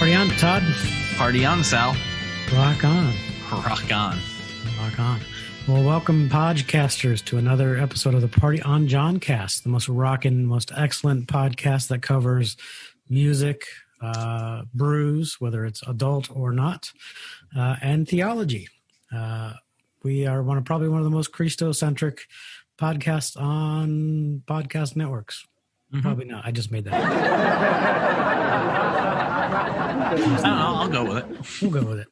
Party on, Todd. Party on, Sal. Rock on. Rock on. Rock on. Well, welcome, POJCasters, to another episode of the Party on Johncast, the most rockin', most excellent podcast that covers music, brews, whether it's adult or not, and theology. We are probably one of the most Christocentric podcasts on podcast networks. Mm-hmm. Probably not. I just made that. I'll go with it. We'll go with it.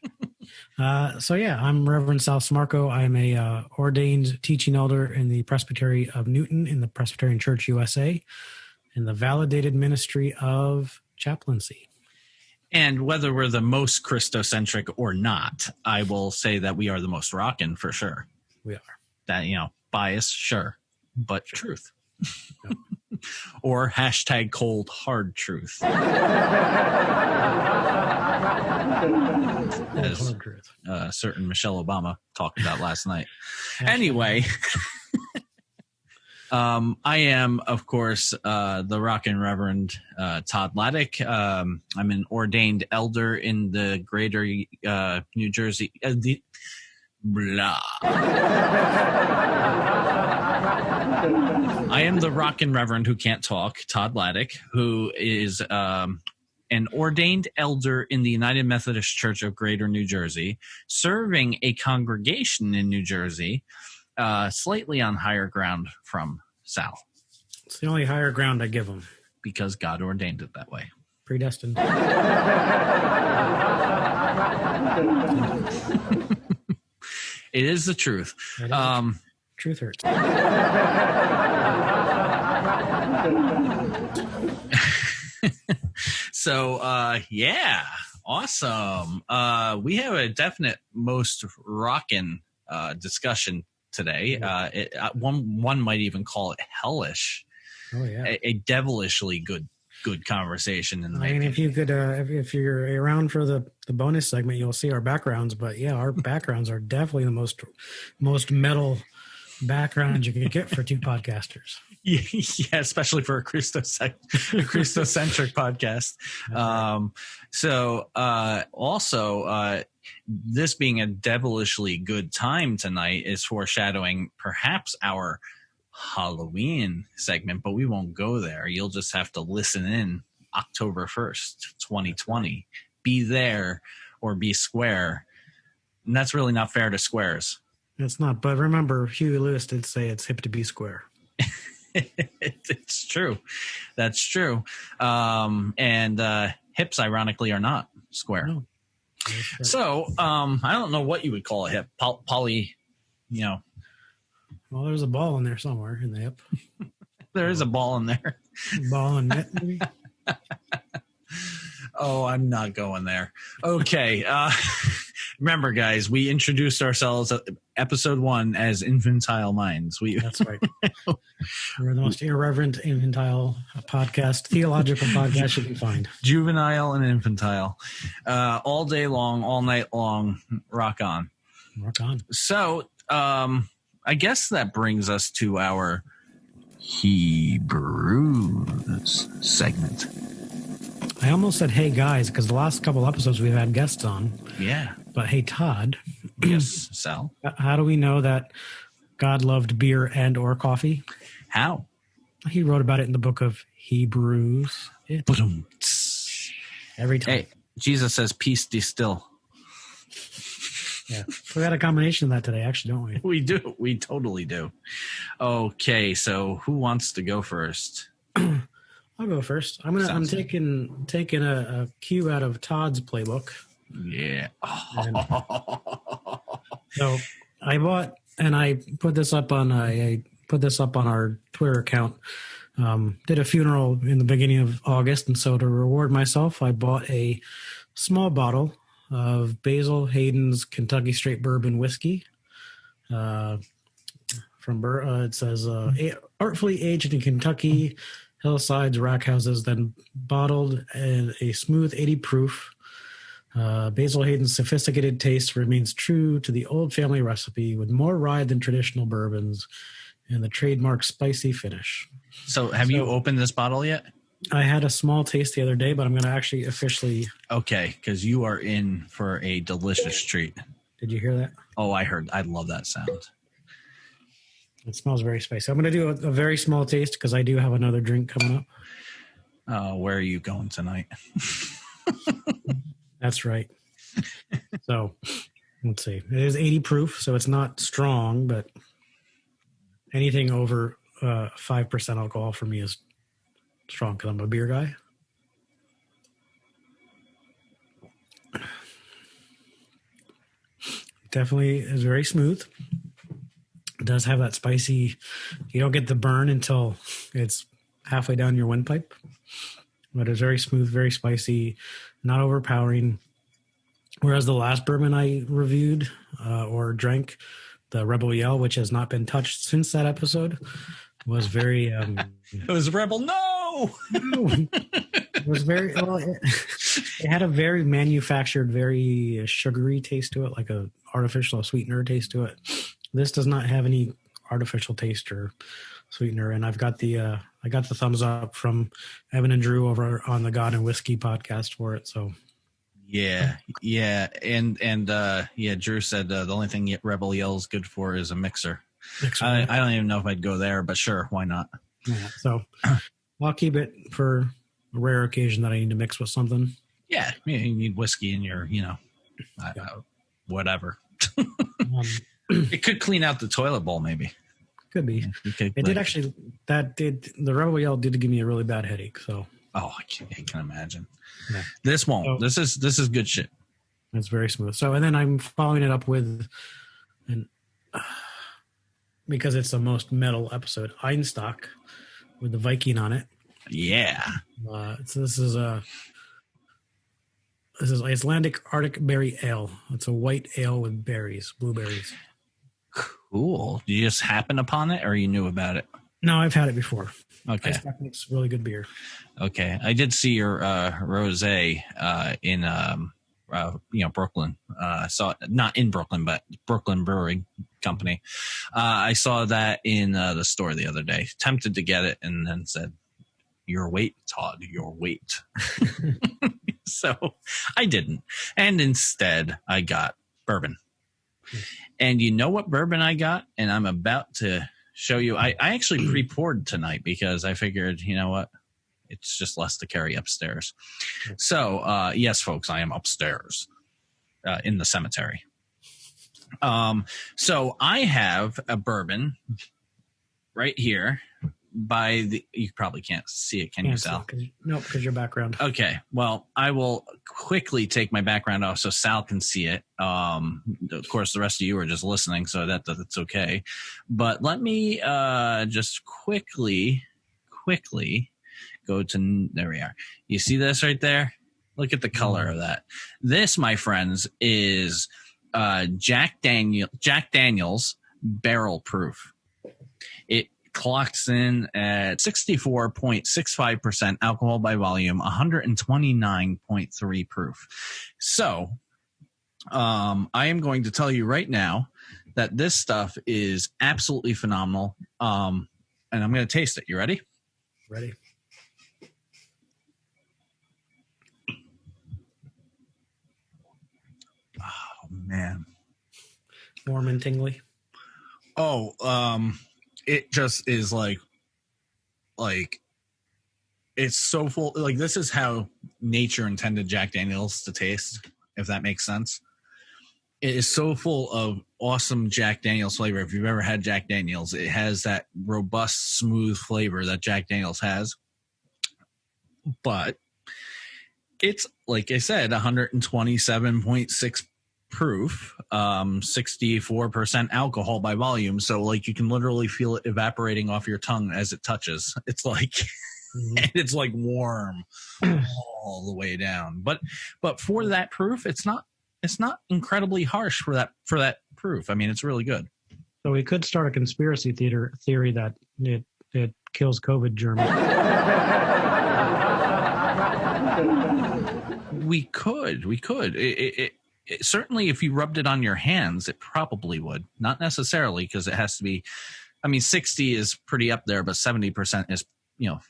I'm Reverend Sal Smarco. I'm a ordained teaching elder in the Presbytery of Newton in the Presbyterian Church USA in the validated ministry of chaplaincy. And whether we're the most Christocentric or not, I will say that we are the most rockin' for sure. We are. That, bias, sure, but truth. Yep. Or hashtag cold hard truth. As certain Michelle Obama talked about last night. Anyway, I am, of course, the Rockin' Reverend Todd Laddick. I'm an ordained elder in the greater New Jersey. I am the Rockin' Reverend who can't talk, Todd Laddick, who is an ordained elder in the United Methodist Church of Greater New Jersey, serving a congregation in New Jersey, slightly on higher ground from Sal. It's the only higher ground I give him. Because God ordained it that way. Predestined. It is the truth. Truth hurts. So, awesome. We have a definite most rockin' discussion today. One might even call it hellish. Oh yeah, a devilishly good conversation. If you could, if you're around for the bonus segment, you'll see our backgrounds. But yeah, our backgrounds are definitely the most metal background you can get for two podcasters. Yeah, especially for a Christocentric podcast. Also, this being a devilishly good time tonight is foreshadowing perhaps our Halloween segment, but we won't go there. You'll just have to listen in October 1st, 2020. Be there or be square. And that's really not fair to squares. It's not, but remember, Huey Lewis did say it's hip to be square. It's true. That's true. And hips, ironically, are not square. No. So I don't know what you would call a hip. Poly, Well, there's a ball in there somewhere in the hip. There is a ball in there. Ball and net, maybe? Oh, I'm not going there. Okay. Remember, guys, we introduced ourselves at episode 1 as infantile minds. That's right. We're the most irreverent infantile podcast, theological podcast you can find. Juvenile and infantile. All day long, all night long. Rock on. Rock on. So, I guess that brings us to our Hebrews segment. I almost said, hey, guys, because the last couple episodes we've had guests on. Yeah. But hey, Todd. Yes, Sal. How do we know that God loved beer and or coffee? How? He wrote about it in the book of Hebrews. Every time. Hey, Jesus says, peace be still. Yeah, we got a combination of that today, actually, don't we? We do. We totally do. Okay, so who wants to go first? I'll go first. I'm taking a cue out of Todd's playbook. Yeah. So I bought, and I put this up on our Twitter account. Did a funeral in the beginning of August, and so to reward myself, I bought a small bottle of Basil Hayden's Kentucky Straight Bourbon whiskey. It says artfully aged in Kentucky hillsides, rack houses, then bottled in a smooth 80 proof. Basil Hayden's sophisticated taste remains true to the old family recipe with more rye than traditional bourbons and the trademark spicy finish. So have you opened this bottle yet? I had a small taste the other day, but I'm going to actually officially. Okay, because you are in for a delicious treat. Did you hear that? Oh, I heard. I love that sound. It smells very spicy. I'm going to do a very small taste because I do have another drink coming up. Where are you going tonight? That's right. So let's see. It is 80 proof, so it's not strong, but anything over 5% alcohol for me is strong because I'm a beer guy. Definitely is very smooth. It does have that spicy. You don't get the burn until it's halfway down your windpipe, but it's very smooth, very spicy, not overpowering. Whereas the last bourbon I reviewed or drank, the Rebel Yell, which has not been touched since that episode, was very. It was Rebel. No. It was very. Well, it had a very manufactured, very sugary taste to it, like a artificial sweetener taste to it. This does not have any artificial taste or sweetener, and I've got the I got the thumbs up from Evan and Drew over on the God and Whiskey podcast for it. So yeah, and Drew said the only thing Rebel Yell's good for is a mixer. I don't even know if I'd go there, but sure, why not? Yeah, so I'll keep it for a rare occasion that I need to mix with something. Yeah, you need whiskey in your, whatever. It could clean out the toilet bowl, maybe. Could be. It did actually. The Rebel Yell did give me a really bad headache. So. Oh, I can imagine. Yeah. This won't. So, this is good shit. It's very smooth. So, and then I'm following it up with, because it's the most metal episode, Einstok, with the Viking on it. Yeah. So this is Icelandic Arctic Berry Ale. It's a white ale with berries, blueberries. Cool. Did you just happen upon it, or you knew about it? No, I've had it before. Okay. Einstok makes really good beer. Okay. I did see your rosé in Brooklyn. I saw it, not in Brooklyn, but Brooklyn Brewing Company. I saw that in the store the other day. Tempted to get it, and then said, "Your weight, Todd, your weight." So I didn't. And instead, I got bourbon. And you know what bourbon I got? And I'm about to show you. I actually pre-poured tonight because I figured, you know what? It's just less to carry upstairs. So, yes, folks, I am upstairs in the cemetery. So I have a bourbon right here. You probably can't see it, can you, Sal? No, because your background. Okay, well, I will quickly take my background off so Sal can see it. Of course, the rest of you are just listening, so that's okay. But let me just quickly go to, there we are. You see this right there? Look at the color of that. This, my friends, is Jack Daniel's Barrel Proof. It clocks in at 64.65% alcohol by volume, 129.3 proof. So I am going to tell you right now that this stuff is absolutely phenomenal. And I'm going to taste it. You ready? Ready. Oh, man. Warm and tingly. Oh, it just is like it's so full. Like, this is how nature intended Jack Daniel's to taste, if that makes sense. It is so full of awesome Jack Daniel's flavor. If you've ever had Jack Daniel's, it has that robust, smooth flavor that Jack Daniel's has. But it's, like I said, 127.6 proof, 64% alcohol by volume. So, like, you can literally feel it evaporating off your tongue as it touches. It's like, it's like warm all the way down. But for that proof, it's not incredibly harsh for that proof. I mean, it's really good. So we could start a conspiracy theory that it kills COVID germs. We could. It certainly, if you rubbed it on your hands, it probably would. Not necessarily, because it has to be. I mean, 60 is pretty up there, but 70% is,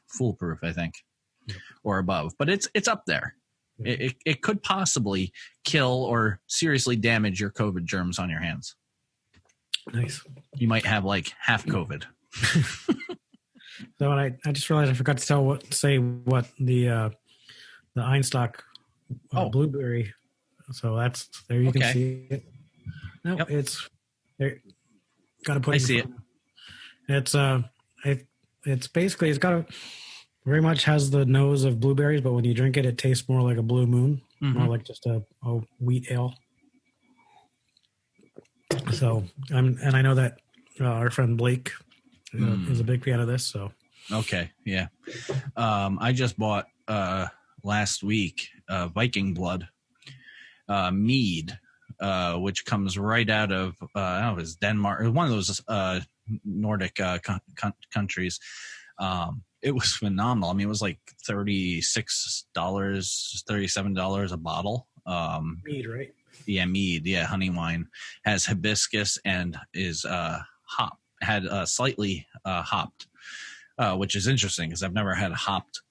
foolproof, I think. or above, but it's up there. It could possibly kill or seriously damage your COVID germs on your hands. Nice. You might have like half COVID. So I just realized I forgot to say what the Einstok blueberry. So that's there. You can see it. No, it's there. Got to put. I see it. It's basically it's got a very much has the nose of blueberries, but when you drink it, it tastes more like a blue moon, more like just a wheat ale. So I know that our friend Blake is a big fan of this. So okay, yeah. I just bought last week Viking Blood mead, which comes right out of I don't know if it's Denmark or one of those Nordic countries. It was phenomenal. I mean, it was like $36, $37 a bottle. Mead, right? Yeah, mead. Yeah, honey wine has hibiscus and is slightly hopped, which is interesting because I've never had a hopped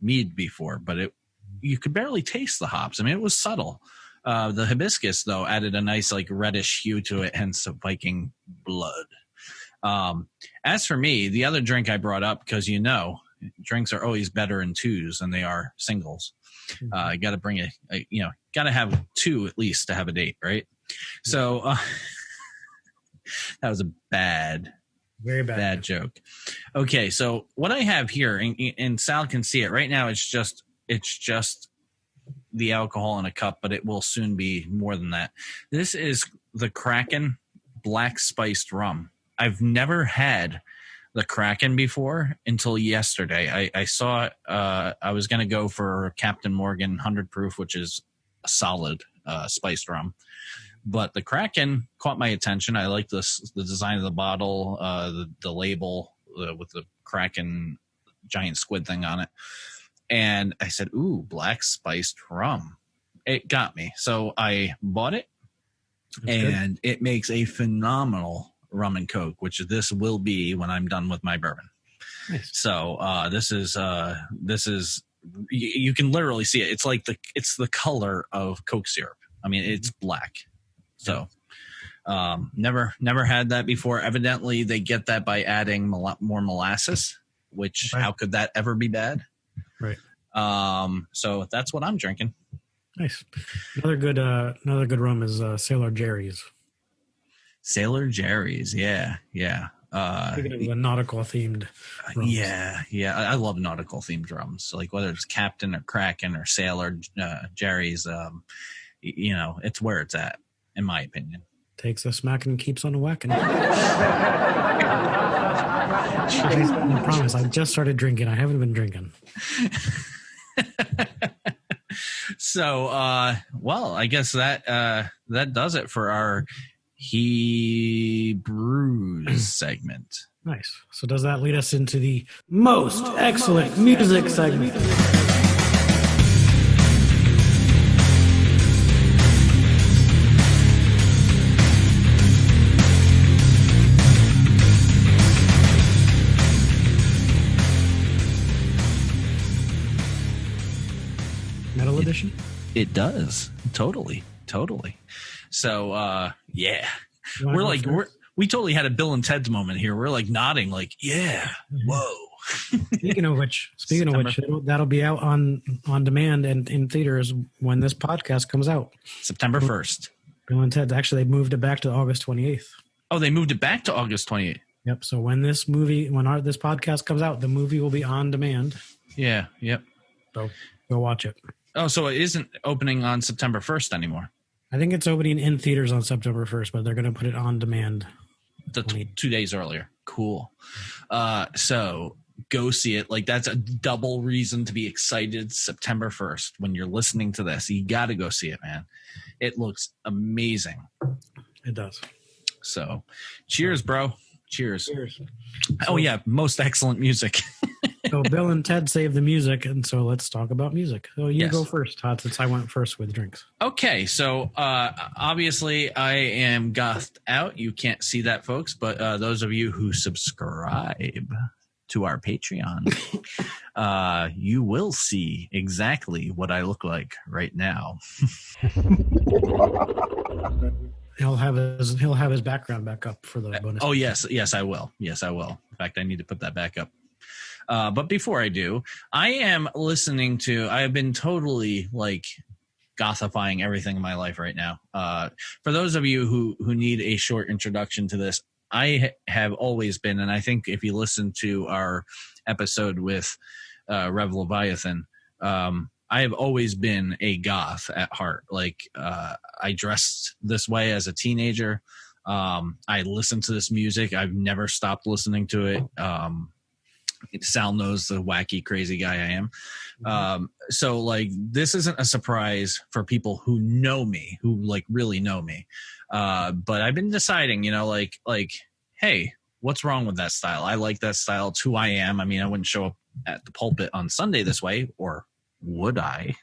mead before. But you could barely taste the hops. I mean, it was subtle. The hibiscus though added a nice like reddish hue to it, hence the Viking Blood. As for me, the other drink I brought up, because drinks are always better in twos than they are singles. You got to bring got to have two at least to have a date, right? So that was a very bad joke. Okay, so what I have here, and Sal can see it right now. It's just the alcohol in a cup, but it will soon be more than that. This is the Kraken Black Spiced Rum. I've never had the Kraken before until yesterday. I saw it. I was going to go for Captain Morgan 100 proof, which is a solid spiced rum. But the Kraken caught my attention. I like the design of the bottle, the label with the Kraken giant squid thing on it. And I said, ooh, black spiced rum. It got me. So I bought it. That's and good. It makes a phenomenal rum and coke, which this will be when I'm done with my bourbon. Nice. So this is you can literally see it. It's the color of Coke syrup. I mean, it's black. So never had that before. Evidently, they get that by adding more molasses, which how could that ever be bad? Right. So that's what I'm drinking. Nice. Another good rum is Sailor Jerry's. Sailor Jerry's, yeah. Speaking of the nautical themed rums. Yeah. I love nautical themed rums. So like whether it's Captain or Kraken or Sailor Jerry's, it's where it's at, in my opinion. Takes a smack and keeps on whacking. I promise. I just started drinking. I haven't been drinking. So, I guess that does it for our Brews segment. Nice. So does that lead us into the most excellent music segment? Metal edition? It does. Totally. So, yeah. We totally had a Bill and Ted's moment here. We're like nodding, like, yeah, whoa. Speaking of which, that'll be out on demand and in theaters when this podcast comes out. September 1st. Bill and Ted's, actually, they moved it back to August 28th. Oh, they moved it back to August 28th. Yep. So when this podcast comes out, the movie will be on demand. Yeah. Yep. So go watch it. Oh, so it isn't opening on September 1st anymore. I think it's opening in theaters on September 1st, but they're going to put it on demand. 2 days earlier. Cool. So go see it. Like that's a double reason to be excited. September 1st, when you're listening to this, you got to go see it, man. It looks amazing. It does. So cheers, bro. Cheers. So, yeah. Most excellent music. So Bill and Ted save the music, and so let's talk about music. So you go first, Todd, since I went first with drinks. Okay, so obviously I am gothed out. You can't see that, folks, but those of you who subscribe to our Patreon, you will see exactly what I look like right now. He'll have his background back up for the bonus. Oh, yes, I will. Yes, I will. In fact, I need to put that back up. But before I do, I am listening to. I have been totally like gothifying everything in my life right now. For those of you who need a short introduction to this, I have always been, and I think if you listen to our episode with Rev Leviathan, I have always been a goth at heart. Like I dressed this way as a teenager. I listened to this music. I've never stopped listening to it. Sal knows the wacky, crazy guy I am. So like, this isn't a surprise for people who know me, who like really know me. But I've been deciding, like, hey, what's wrong with that style? I like that style. It's who I am. I mean, I wouldn't show up at the pulpit on Sunday this way, or would I?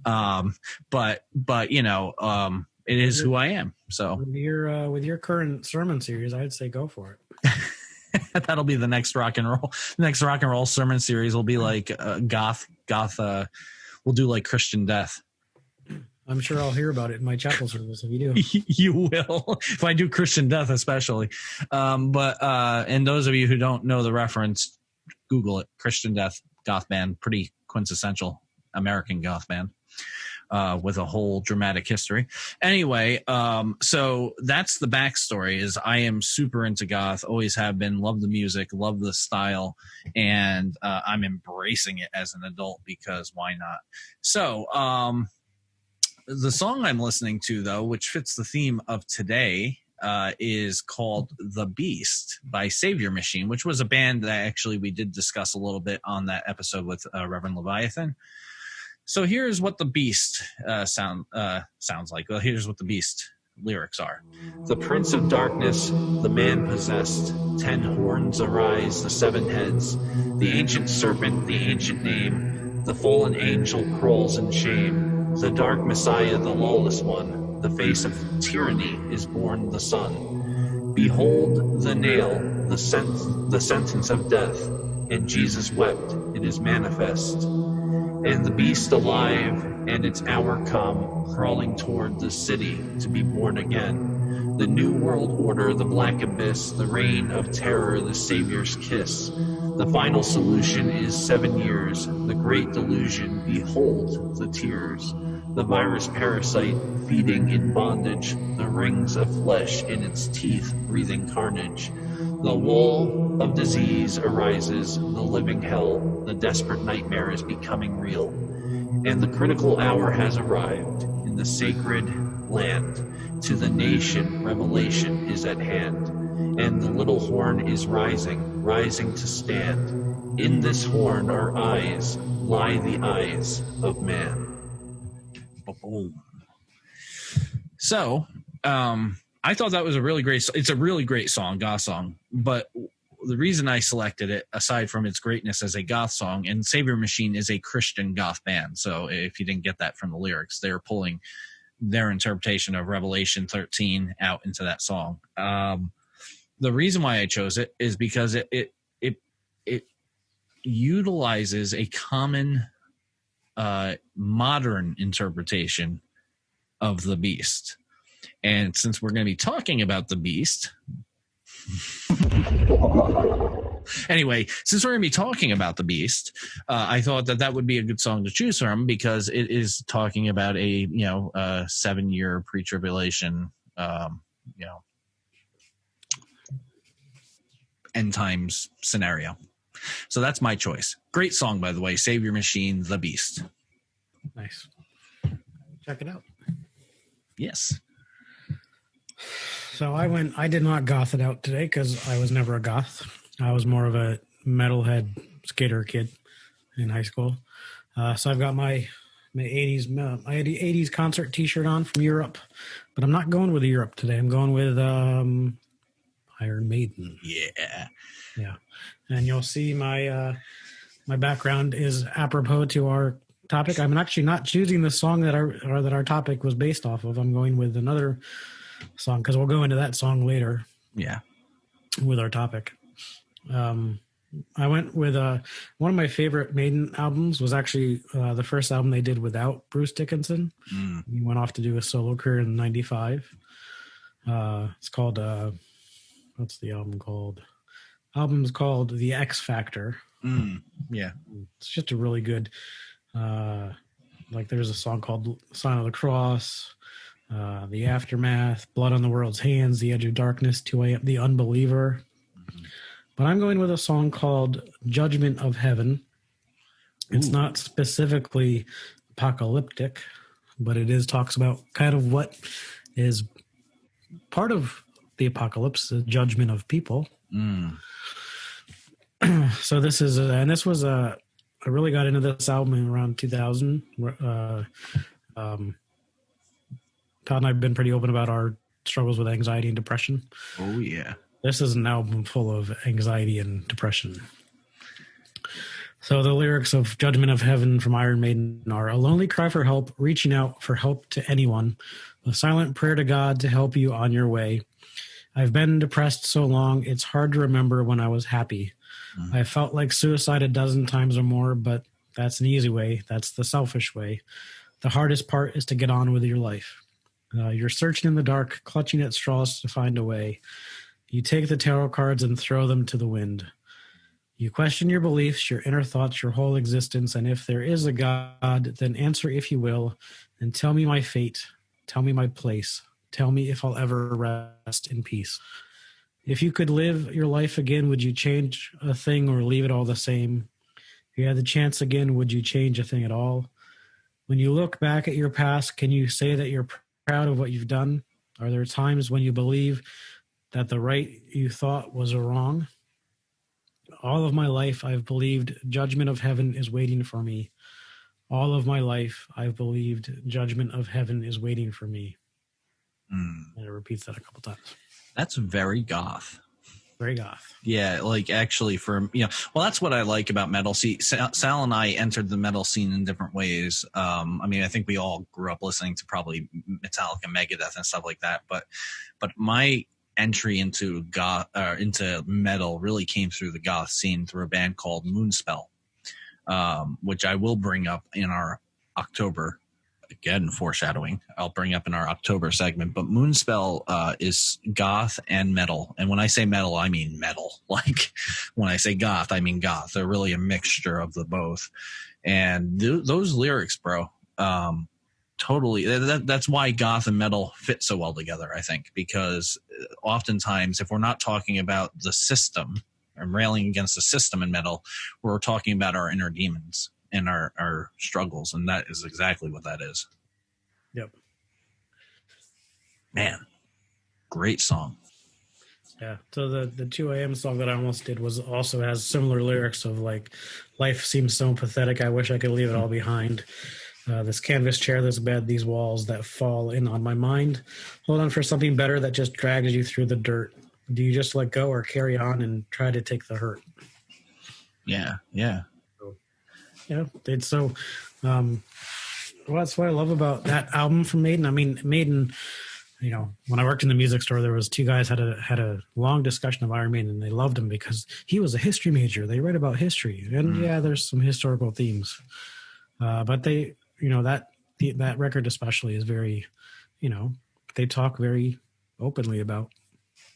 But it is who I am. So with your current sermon series, I'd say go for it. That'll be the next rock and roll. The next rock and roll sermon series will be like goth. We'll do like Christian death. I'm sure I'll hear about it in my chapel service if you do. You will, if I do Christian death, especially. And those of you who don't know the reference, Google it. Christian death, goth band, pretty quintessential American goth band. With a whole dramatic history. Anyway, so that's the backstory. Is I am super into goth, always have been, love the music, love the style, and I'm embracing it as an adult because why not? So the song I'm listening to, though, which fits the theme of today, is called The Beast by Saviour Machine, which was a band that actually we did discuss a little bit on that episode with Reverend Leviathan. So here's what The Beast sounds like. Well, here's what The Beast lyrics are. The Prince of Darkness, the man possessed, 10 horns arise, the 7 heads, the ancient serpent, the ancient name, the fallen angel crawls in shame, the dark Messiah, the lawless one, the face of tyranny is born the sun. Behold the nail, the sentence of death, and Jesus wept, it is manifest. And the beast alive, and its hour come, crawling toward the city to be born again. The new world order, the black abyss, the reign of terror, the Savior's kiss. The final solution is 7 years, the great delusion, behold the tears. The virus parasite feeding in bondage, the rings of flesh in its teeth breathing carnage. The wall of disease arises, the living hell, the desperate nightmare is becoming real. And the critical hour has arrived in the sacred land. To the nation, revelation is at hand. And the little horn is rising, rising to stand. In this horn are eyes, lie the eyes of man. Boom. So, I thought that was a really great. It's a really great song, goth song. But the reason I selected it, aside from its greatness as a goth song, and Saviour Machine is a Christian goth band. So if you didn't get that from the lyrics, they're pulling their interpretation of Revelation 13 out into that song. The reason why I chose it is because it utilizes a common modern interpretation of the beast. And since we're going to be talking about the beast, anyway, since we're going to be talking about the beast, I thought that would be a good song to choose from because it is talking about a 7-year pre-tribulation, end times scenario. So that's my choice. Great song, by the way. Saviour Machine, The Beast. Nice. Check it out. Yes. So I did not goth it out today because I was never a goth. I was more of a metalhead skater kid in high school. So I've got my 80s concert t-shirt on from Europe, but I'm not going with Europe today. I'm going with Iron Maiden. Yeah. Yeah. And you'll see my background is apropos to our topic. I'm actually not choosing the song that our topic was based off of. I'm going with another song because we'll go into that song later. Yeah. With our topic. I went with one of my favorite Maiden albums was actually the first album they did without Bruce Dickinson. He went off to do a solo career in '95. It's called what's the album called? Album's called The X Factor. Yeah, it's just a really good. Like there's a song called Sign of the Cross, The Aftermath, Blood on the World's Hands, The Edge of Darkness, 2 a.m., The Unbeliever. But I'm going with a song called Judgment of Heaven. It's not specifically apocalyptic, but it talks about kind of what is part of the apocalypse, the judgment of people. So this is, and this was I really got into this album around 2000. Todd and I have been pretty open about our struggles with anxiety and depression. Oh, yeah. This is an album full of anxiety and depression. So the lyrics of Judgment of Heaven from Iron Maiden are: a lonely cry for help, reaching out for help to anyone, a silent prayer to God to help you on your way. I've been depressed so long, it's hard to remember when I was happy. I felt like suicide a dozen times or more, but that's an easy way. That's the selfish way. The hardest part is to get on with your life. You're searching in the dark, clutching at straws to find a way. You take the tarot cards and throw them to the wind. You question your beliefs, your inner thoughts, your whole existence, and if there is a God, then answer if you will, and tell me my fate, tell me my place, tell me if I'll ever rest in peace. If you could live your life again, would you change a thing or leave it all the same? If you had the chance again, would you change a thing at all? When you look back at your past, can you say that you're proud of what you've done? Are there times when you believe that the right you thought was a wrong? All of my life, I've believed judgment of heaven is waiting for me. All of my life, I've believed judgment of heaven is waiting for me. And it repeats that a couple times. That's very goth. Very goth. Yeah, like actually well, that's what I like about metal. See, Sal and I entered the metal scene in different ways. I mean, I think we all grew up listening to probably Metallica, Megadeth, and stuff like that. But my entry into into metal really came through the goth scene through a band called Moonspell, which I will bring up in our October. Again, foreshadowing. I'll bring up in our October segment. But Moonspell is goth and metal, and when I say metal, I mean metal. Like when I say goth, I mean goth. They're really a mixture of the both. And those lyrics, bro. Totally. That's why goth and metal fit so well together, I think, because oftentimes if we're not talking about the system and railing against the system in metal, we're talking about our inner demons and our struggles. And that is exactly what that is. Yep. Man, great song. Yeah. So the 2 a.m. song that I almost did also has similar lyrics of like, life seems so pathetic. I wish I could leave it all behind. This canvas chair that's bad, these walls that fall in on my mind. Hold on for something better that just drags you through the dirt. Do you just let go or carry on and try to take the hurt? Yeah. Yeah. So well, that's what I love about that album from Maiden. I mean, Maiden, when I worked in the music store, there was two guys had a long discussion of Iron Maiden, and they loved him because he was a history major. They write about history, and there's some historical themes, but they, that record especially is very, they talk very openly about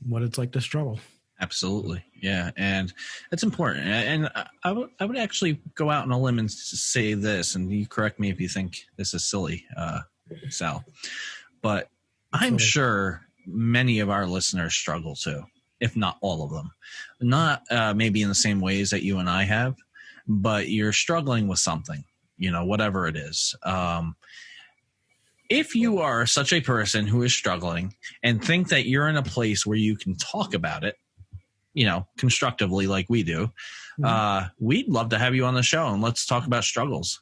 what it's like to struggle. Absolutely. Yeah. And it's important. And I would actually go out on a limb and say this, and you correct me if you think this is silly, Sal, but I'm sure many of our listeners struggle too, if not all of them. Not maybe in the same ways that you and I have, but you're struggling with something, whatever it is. If you are such a person who is struggling and think that you're in a place where you can talk about it, constructively like we do, we'd love to have you on the show, and let's talk about struggles.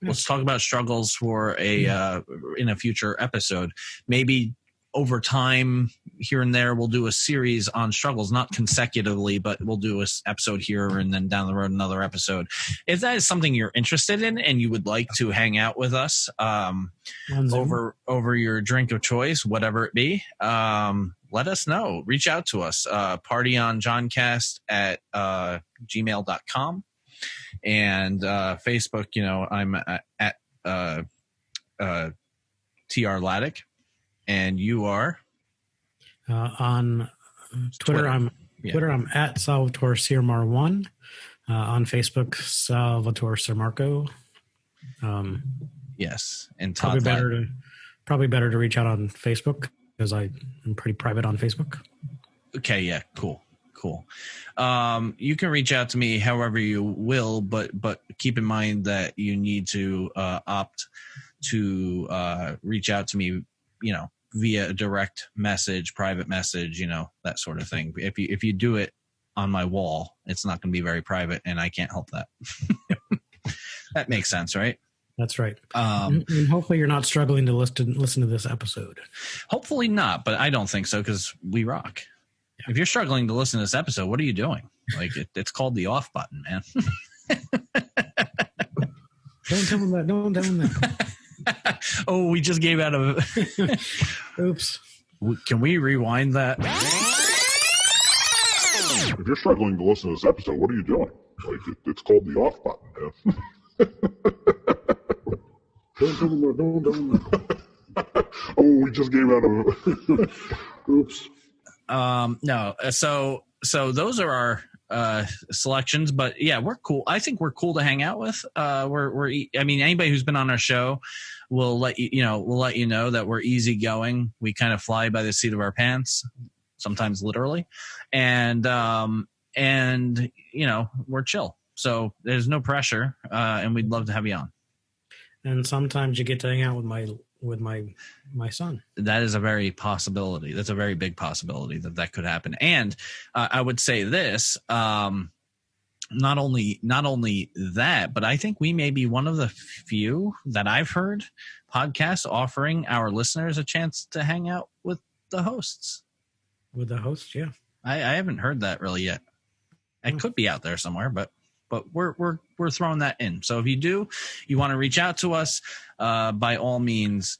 Let's talk about struggles for in a future episode. Maybe over time, here and there, we'll do a series on struggles, not consecutively, but we'll do an episode here and then down the road another episode. If that is something you're interested in and you would like to hang out with us over your drink of choice, whatever it be, let us know. Reach out to us. partyonjohncast@gmail.com. And Facebook, I'm at TR Laddick. And you are? On Twitter. I'm at Salvatore Sirmar1. On Facebook, Salvatore Sirmarco. Yes, and Todd probably better to reach out on Facebook because I am pretty private on Facebook. Okay, yeah, cool. You can reach out to me however you will, but keep in mind that you need to opt to reach out to me, via a direct message, private message, that sort of thing. If you do it on my wall, it's not going to be very private, and I can't help that. That makes sense, right? That's right. And hopefully you're not struggling to listen to this episode. Hopefully not, but I don't think so because we rock. Yeah. If you're struggling to listen to this episode, what are you doing? Like it's called the off button, man. Don't tell them that. Oh, we just gave out a... Oops. Can we rewind that? If you're struggling to listen to this episode, what are you doing? Like it's called the off button, man. Don't tell them that. Oh, we just gave out a... Oops. No. So those are our selections, but yeah, we're cool. I think we're cool to hang out with. Anybody who's been on our show will let you know that we're easygoing. We kind of fly by the seat of our pants, sometimes literally, and we're chill. So there's no pressure, and we'd love to have you on. And sometimes you get to hang out with my son. That is a very possibility. That's a very big possibility that could happen. And I would say this, not only that, but I think we may be one of the few that I've heard podcasts offering our listeners a chance to hang out with the hosts. With the hosts, yeah. I haven't heard that really yet. It could be out there somewhere, but we're throwing that in. So if you want to reach out to us, by all means,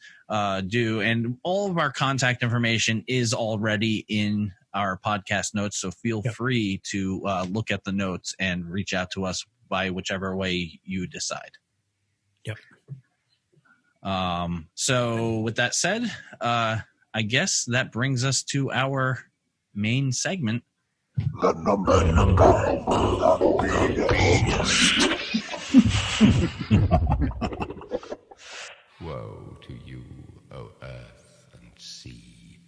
do. And all of our contact information is already in our podcast notes. So feel free to look at the notes and reach out to us by whichever way you decide. Yep. So with that said, I guess that brings us to our main segment. The number of Woe to you, O earth and sea,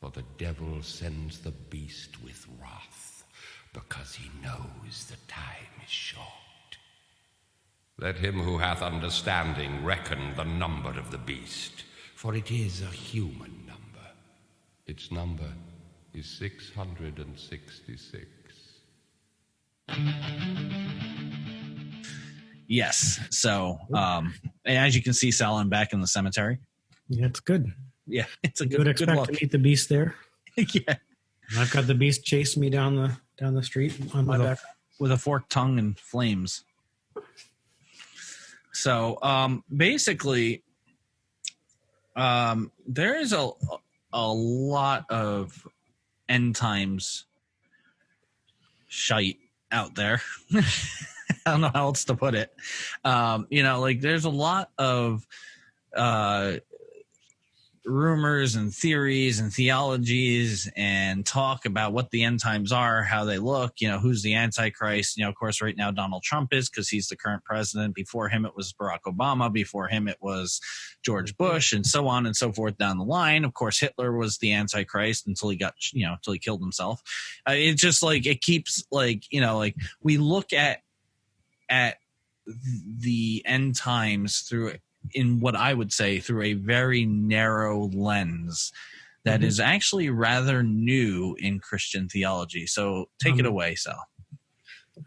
for the devil sends the beast with wrath, because he knows the time is short. Let him who hath understanding reckon the number of the beast, for it is a human number. Its number is 666. Yes. So, as you can see, Sal, I'm back in the cemetery. Yeah, it's good. Yeah, it's a good expect to meet the beast there. Yeah. And I've got the beast chasing me down the street on my back with a forked tongue and flames. So, basically, there is a lot of end times shite out there. I don't know how else to put it. There's a lot of rumors and theories and theologies and talk about what the end times are, how they look, who's the Antichrist. Of course, right now Donald Trump is, because he's the current president. Before him, it was Barack Obama. Before him, it was George Bush, and so on and so forth down the line. Of course, Hitler was the Antichrist until he got, until he killed himself. It's just it keeps we look at the end times in what I would say through a very narrow lens that is actually rather new in Christian theology. So take it away, Sal.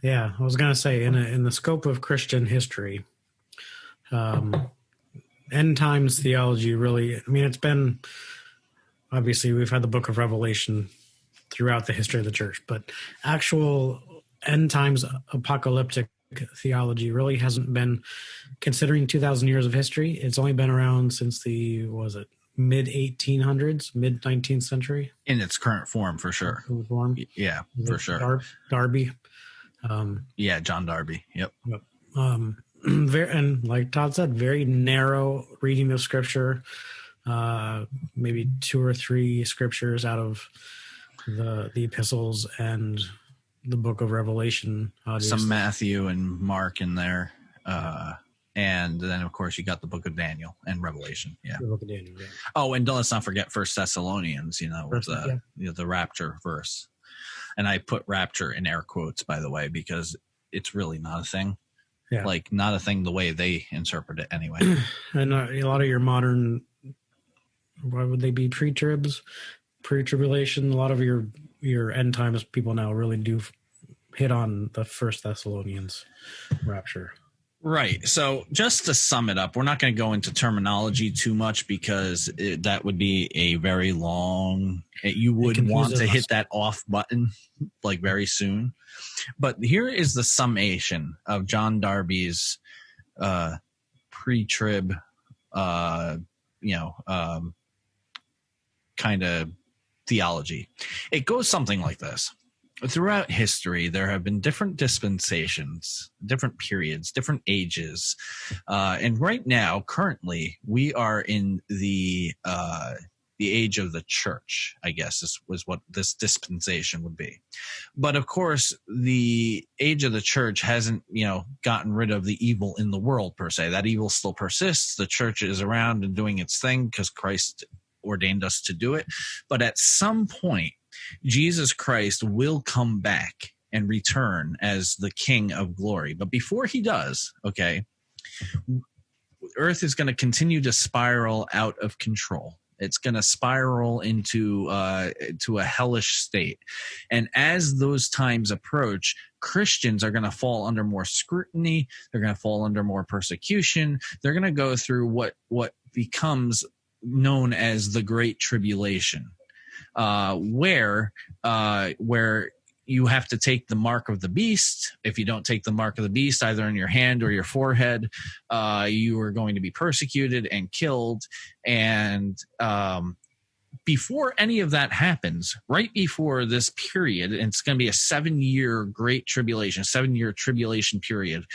Yeah, I was going to say in the scope of Christian history, end times theology really, it's been, obviously we've had the book of Revelation throughout the history of the church, but actual end times apocalyptic theology really hasn't been, considering 2,000 years of history. It's only been around since the mid 1800s, mid 19th century in its current form, for sure. Form. Yeah, for sure. Darby. Yeah, John Darby. Yep. Very, and like Todd said, very narrow reading of scripture. Maybe 2 or 3 scriptures out of the epistles and the book of Revelation. Obviously. Some Matthew and Mark in there. And then, of course, you got the book of Daniel and Revelation. Yeah. The book of Daniel, yeah. Oh, and let's not forget First Thessalonians, with the rapture verse. And I put rapture in air quotes, by the way, because it's really not a thing. Yeah. Like, not a thing the way they interpret it anyway. And a lot of your modern, why would they be pre-tribs, pre-tribulation? A lot of your end times people now really do hit on the First Thessalonians rapture. Right. So just to sum it up, we're not going to go into terminology too much because that would be a very long, you would want to hit that off button like very soon. But here is the summation of John Darby's pre-trib, kind of theology. It goes something like this. Throughout history, there have been different dispensations, different periods, different ages. And right now, currently, we are in the age of the church, I guess, was what this dispensation would be. But of course, the age of the church hasn't, gotten rid of the evil in the world, per se. That evil still persists. The church is around and doing its thing because Christ ordained us to do it. But at some point, Jesus Christ will come back and return as the King of glory. But before he does, Earth is going to continue to spiral out of control. It's going to spiral into a hellish state. And as those times approach, Christians are going to fall under more scrutiny. They're going to fall under more persecution. They're going to go through what becomes known as the Great Tribulation. Where you have to take the mark of the beast. If you don't take the mark of the beast, either in your hand or your forehead, you are going to be persecuted and killed. And before any of that happens, right before this period, and it's going to be a 7-year Great Tribulation, 7-year tribulation period.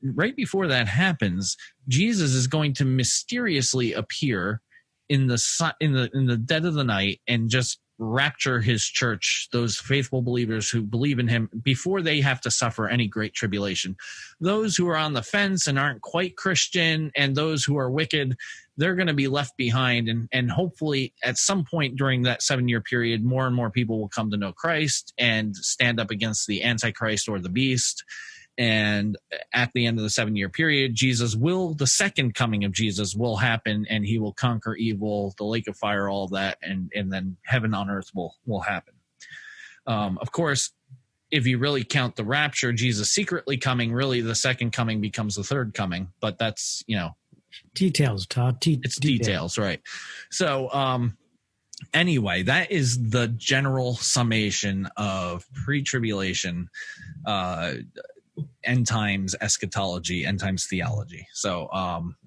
Right before that happens, Jesus is going to mysteriously appear in the dead of the night and just rapture his church, those faithful believers who believe in him, before they have to suffer any great tribulation. Those who are on the fence and aren't quite Christian, and those who are wicked, they're going to be left behind. And hopefully at some point during that 7-year period, more and more people will come to know Christ and stand up against the Antichrist or the beast. And at the end of the 7-year period, the second coming of Jesus will happen, and he will conquer evil, the lake of fire, all of that, and then heaven on earth will happen. Of course, if you really count the rapture, Jesus secretly coming, really the second coming becomes the third coming. But that's, details, Todd. It's details, right? So, anyway, that is the general summation of pre-tribulation end times eschatology, end times theology. So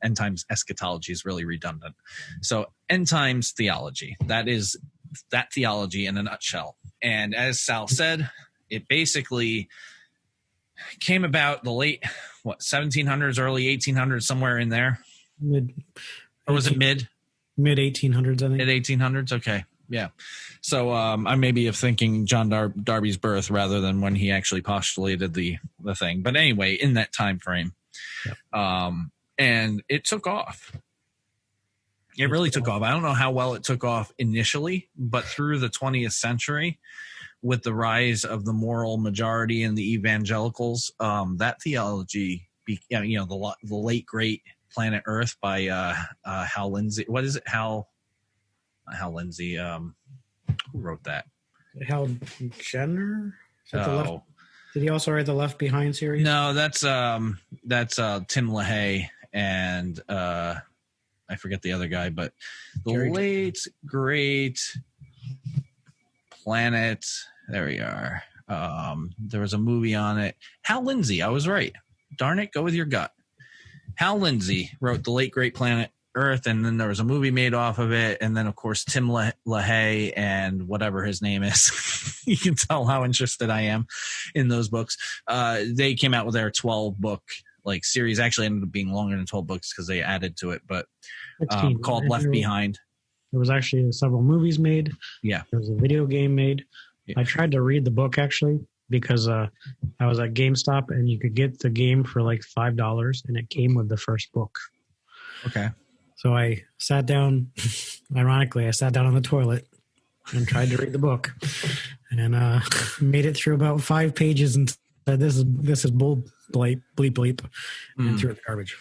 end times eschatology is really redundant. So end times theology, that is that theology in a nutshell. And as Sal said, it basically came about the late 1700s, early 1800s, somewhere in there. Or was it mid 1800s? I think mid 1800s. Okay. Yeah. So I maybe have thinking John Darby's birth rather than when he actually postulated the thing. But anyway, in that time frame. Yeah. And it took off. It really took off. I don't know how well it took off initially, but through the 20th century, with the rise of the moral majority and the evangelicals, that theology, the late great Planet Earth by Hal Lindsey. What is it? Hal Lindsey, who wrote that? Hal Jenner? Did he also write the Left Behind series? No, that's Tim LaHaye and I forget the other guy, but the late great Planet. There we are. There was a movie on it. Hal Lindsey, I was right. Darn it, go with your gut. Hal Lindsey wrote The Late Great Planet earth, and then there was a movie made off of it, and then of course Tim LaHaye and whatever his name is, you can tell how interested I am in those books. They came out with their 12-book like series. Actually ended up being longer than 12 books because they added to it, but called Left Behind. There was actually several movies made. Yeah, there was a video game made. Yeah. I tried to read the book actually because I was at GameStop and you could get the game for like $5 and it came with the first book. Okay. So I sat down, ironically, I sat down on the toilet and tried to read the book and made it through about 5 pages and said, this is bull bleep, and threw it in the garbage.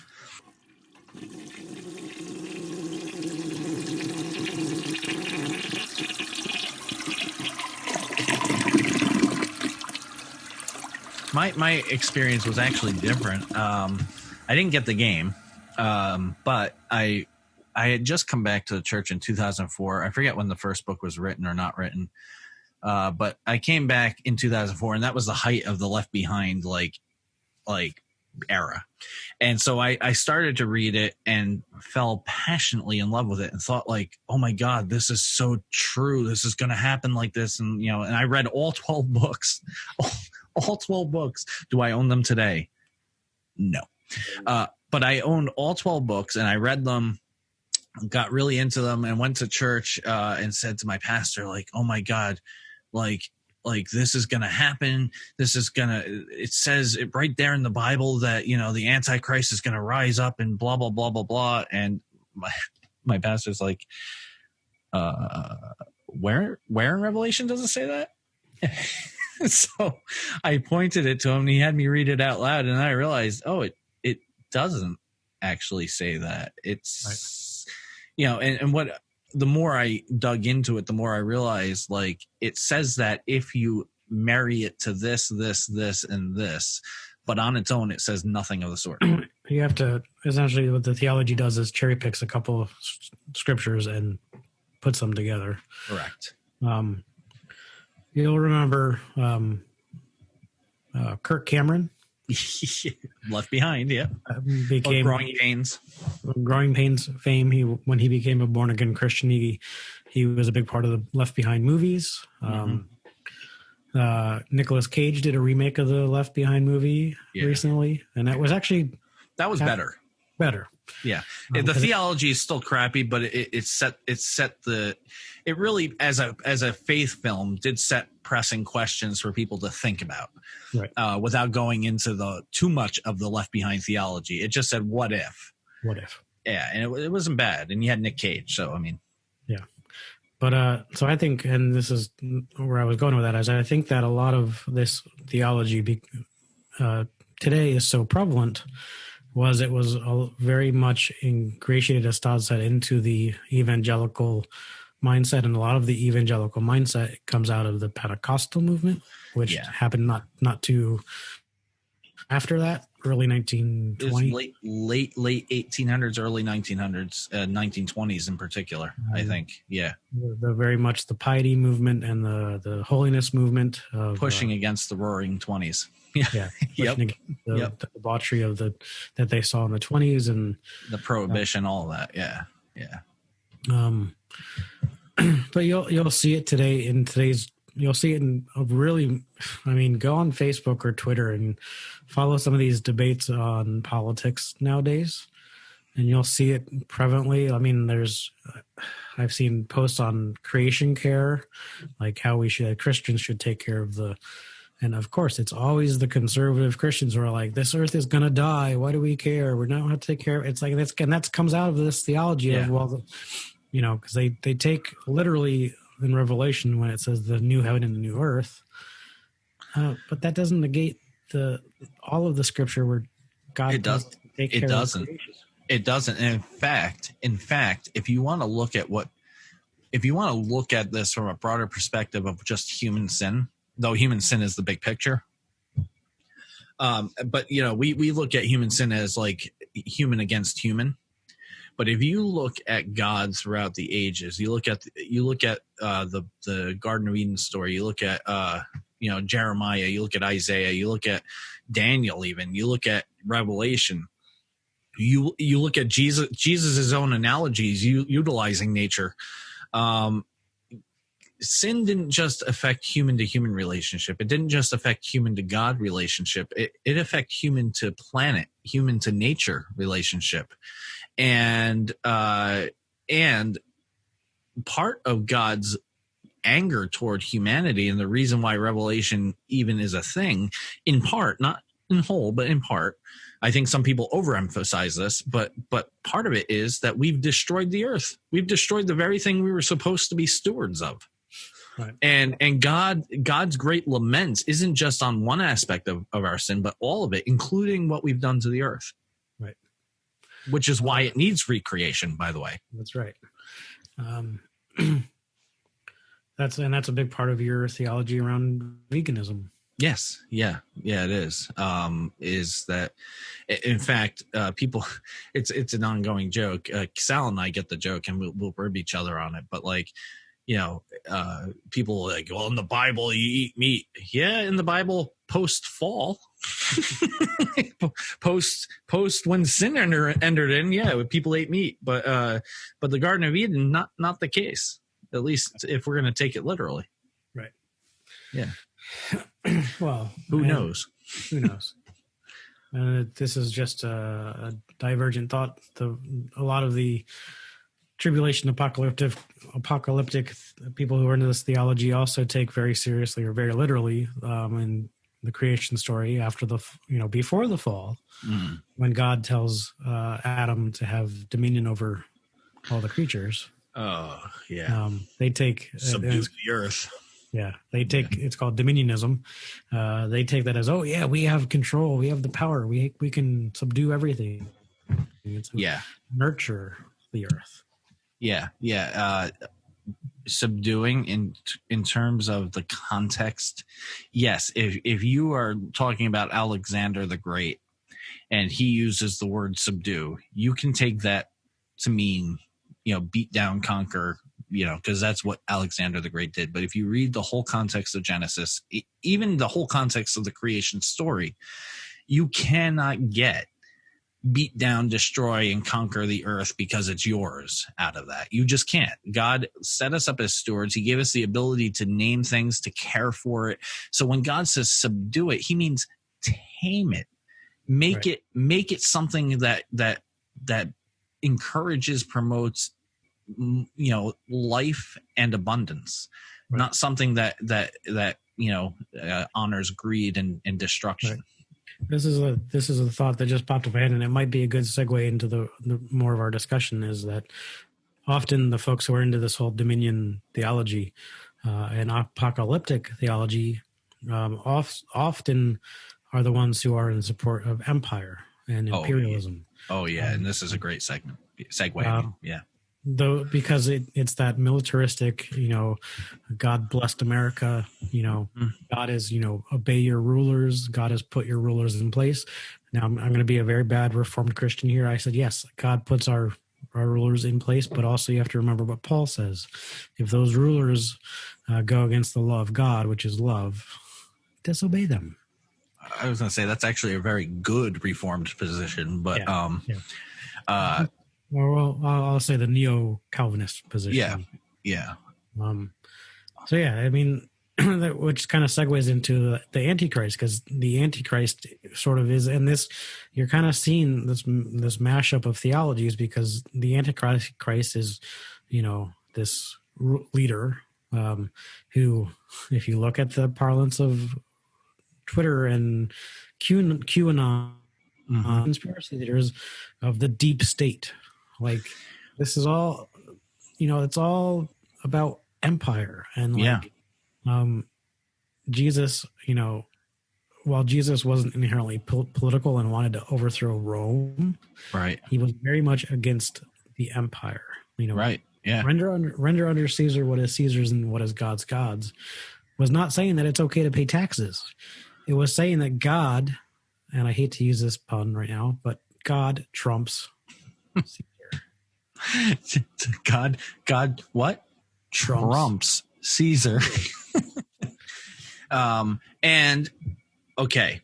My experience was actually different. I didn't get the game, but I had just come back to the church in 2004. I forget when the first book was written or not written, but I came back in 2004, and that was the height of the Left Behind like era. And so I started to read it and fell passionately in love with it and thought like, oh my God, this is so true. This is going to happen like this. And, you know, and I read all 12 books, all 12 books. Do I own them today? No. But I owned all 12 books and I read them, got really into them, and went to church and said to my pastor, like, oh my God, like this is going to happen. It says it right there in the Bible that, you know, the Antichrist is going to rise up and blah, blah, blah, blah, blah. And my pastor's like, where in Revelation does it say that? So I pointed it to him and he had me read it out loud, and I realized, it doesn't actually say that. It's, right. You know, and what, the more I dug into it, the more I realized like it says that if you marry it to this, and this, but on its own, it says nothing of the sort. You have to, essentially what the theology does is cherry picks a couple of scriptures and puts them together. Correct. You'll remember Kirk Cameron. Left Behind, yeah. Became Growing Pains fame. When he became a born again Christian, he was a big part of the Left Behind movies. Nicolas Cage did a remake of the Left Behind movie recently, and that was actually better. Better. Yeah, the theology is still crappy, but it really as a faith film did set pressing questions for people to think about, right? Without going into too much of the Left Behind theology. It just said, "What if?" What if? Yeah, and it wasn't bad, and you had Nick Cage, so I mean, yeah. But so I think, and this is where I was going with that, is I think that a lot of this theology today is so prevalent. It was very much ingratiated, as Todd said, into the evangelical mindset, and a lot of the evangelical mindset comes out of the Pentecostal movement, which happened not too after that, early 1920s, late 1800s, early 1900s, 1920s in particular. I think, the very much the piety movement and the holiness movement of, pushing against the Roaring 20s. Yeah. The debauchery of that they saw in the 20s and the prohibition, all that. Yeah. But you'll see it today you'll see it in go on Facebook or Twitter and follow some of these debates on politics nowadays, and you'll see it prevalently. I mean, I've seen posts on creation care, like how Christians should take care of and of course, it's always the conservative Christians who are like, this earth is going to die. Why do we care? We don't have to take care of it. It's like, that comes out of this theology of, because they take literally in Revelation when it says the new heaven and the new earth. But that doesn't negate all of the scripture where God does take care of creation. It doesn't. And in fact, if you want to look at this from a broader perspective of just human sin, though human sin is the big picture. But we look at human sin as like human against human. But if you look at God throughout the ages, you look at the Garden of Eden story, you look at Jeremiah, you look at Isaiah, you look at Daniel, even you look at Revelation. You look at Jesus's own analogies, utilizing nature. Sin didn't just affect human to human relationship. It didn't just affect human to God relationship. It affected human to planet, human to nature relationship. And part of God's anger toward humanity, and the reason why Revelation even is a thing, in part, not in whole, but in part, I think some people overemphasize this, but part of it is that we've destroyed the earth. We've destroyed the very thing we were supposed to be stewards of. Right. And God's great laments isn't just on one aspect of our sin, but all of it, including what we've done to the earth. Right. Which is why it needs recreation, by the way. That's right. That's a big part of your theology around veganism. Yes. Yeah, it is. Is that, in fact, people, it's an ongoing joke. Sal and I get the joke and we'll rib each other on it. But like, people like, well, in the Bible, you eat meat. Yeah. In the Bible, post fall, post when sin entered in. Yeah. People ate meat, but the Garden of Eden, not the case, at least if we're going to take it literally. Right. Yeah. Well, who knows? Who knows? This is just a divergent thought. A lot of the tribulation apocalyptic people who are into this theology also take very seriously or very literally in the creation story before the fall, when God tells Adam to have dominion over all the creatures. Oh yeah, they take subdue the earth. Yeah, they take it's called dominionism. They take that as, oh yeah, we have control, we have the power, we can subdue everything. Nurture the earth. Yeah. Subduing in terms of the context. Yes, if you are talking about Alexander the Great and he uses the word subdue, you can take that to mean, beat down, conquer, because that's what Alexander the Great did. But if you read the whole context of Genesis, even the whole context of the creation story, you cannot get beat down, destroy, and conquer the earth because it's yours out of that. You just can't. God set us up as stewards. He gave us the ability to name things, to care for it. So when God says subdue it, he means tame it. Make it something that encourages, promotes, life and abundance, not something that honors greed and destruction. Right. This is a thought that just popped up my head, and it might be a good segue into the more of our discussion. Is that often the folks who are into this whole dominion theology and apocalyptic theology often are the ones who are in support of empire and imperialism. Oh yeah, and this is a great segue. Yeah. Though, because it's that militaristic, God blessed America, God is, obey your rulers. God has put your rulers in place. Now I'm going to be a very bad Reformed Christian here. I said, yes, God puts our rulers in place, but also you have to remember what Paul says. If those rulers go against the law of God, which is love, disobey them. I was going to say that's actually a very good Reformed position, but well, I'll say the neo-Calvinist position. Yeah. I mean, which kind of segues into the Antichrist, because the Antichrist sort of is, and this, you're kind of seeing this mashup of theologies, because the Antichrist is, this leader who, if you look at the parlance of Twitter and QAnon, conspiracy theories of the deep state. Like, this is all, it's all about empire. And Jesus, while Jesus wasn't inherently political and wanted to overthrow Rome, right, he was very much against the empire. Right, yeah. Render under Caesar what is Caesar's and what is God's God's was not saying that it's okay to pay taxes. It was saying that God, and I hate to use this pun right now, but God trumps Caesar. God, what? Trumps Caesar. And okay,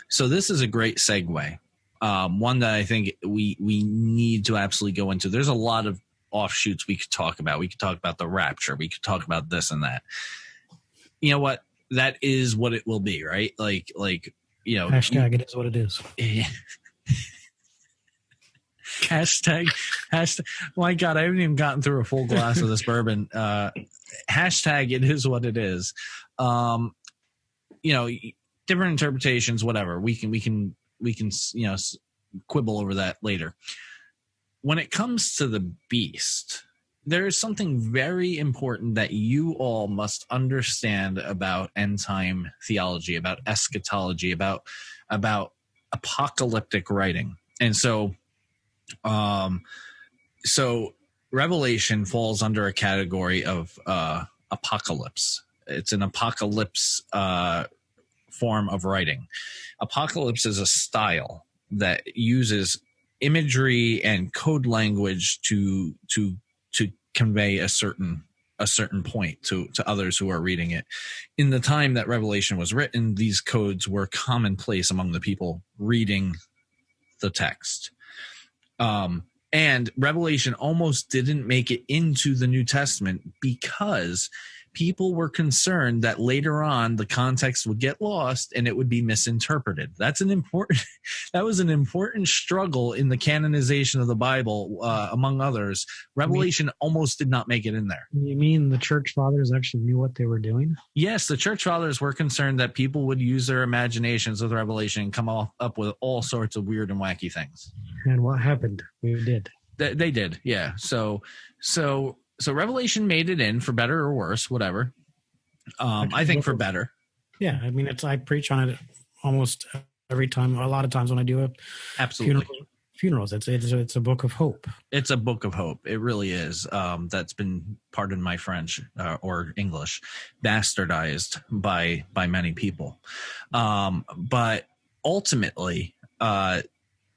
so this is a great segue. One that I think we need to absolutely go into. There's a lot of offshoots we could talk about. We could talk about the rapture. We could talk about this and that. You know what? That is what it will be, right? Like Hashtag it is what it is. Hashtag. My God, I haven't even gotten through a full glass of this bourbon. Hashtag it is what it is. Different interpretations, whatever. We can quibble over that later. When it comes to the beast, there is something very important that you all must understand about end time theology, about eschatology, about apocalyptic writing. And so Revelation falls under a category of apocalypse. It's an apocalypse form of writing. Apocalypse is a style that uses imagery and code language to convey a certain point to others who are reading it. In the time that Revelation was written, these codes were commonplace among the people reading the text. And Revelation almost didn't make it into the New Testament because people were concerned that later on the context would get lost and it would be misinterpreted. That was an important struggle in the canonization of the Bible, among others. Revelation almost did not make it in there. You mean the church fathers actually knew what they were doing? Yes, the church fathers were concerned that people would use their imaginations with Revelation and come up with all sorts of weird and wacky things. And what happened? We did. They did, yeah. So Revelation made it in, for better or worse, whatever. I think for better. Yeah, I mean, I preach on it almost every time. A lot of times when I do funerals, it's a book of hope. It's a book of hope. It really is. That's been, pardon my French or English, bastardized by many people. But ultimately,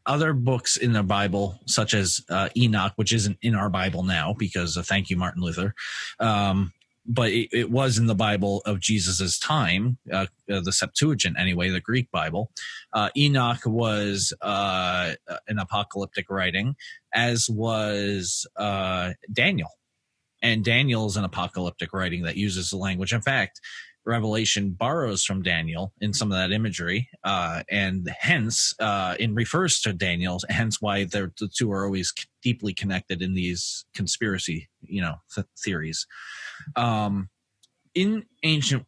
other books in the Bible, such as Enoch, which isn't in our Bible now because thank you, Martin Luther, but it was in the Bible of Jesus's time, the Septuagint anyway, the Greek Bible. Enoch was an apocalyptic writing, as was Daniel. And Daniel is an apocalyptic writing that uses the language. In fact, Revelation borrows from Daniel in some of that imagery, and hence it refers to Daniel, hence why the two are always deeply connected in these conspiracy theories. In ancient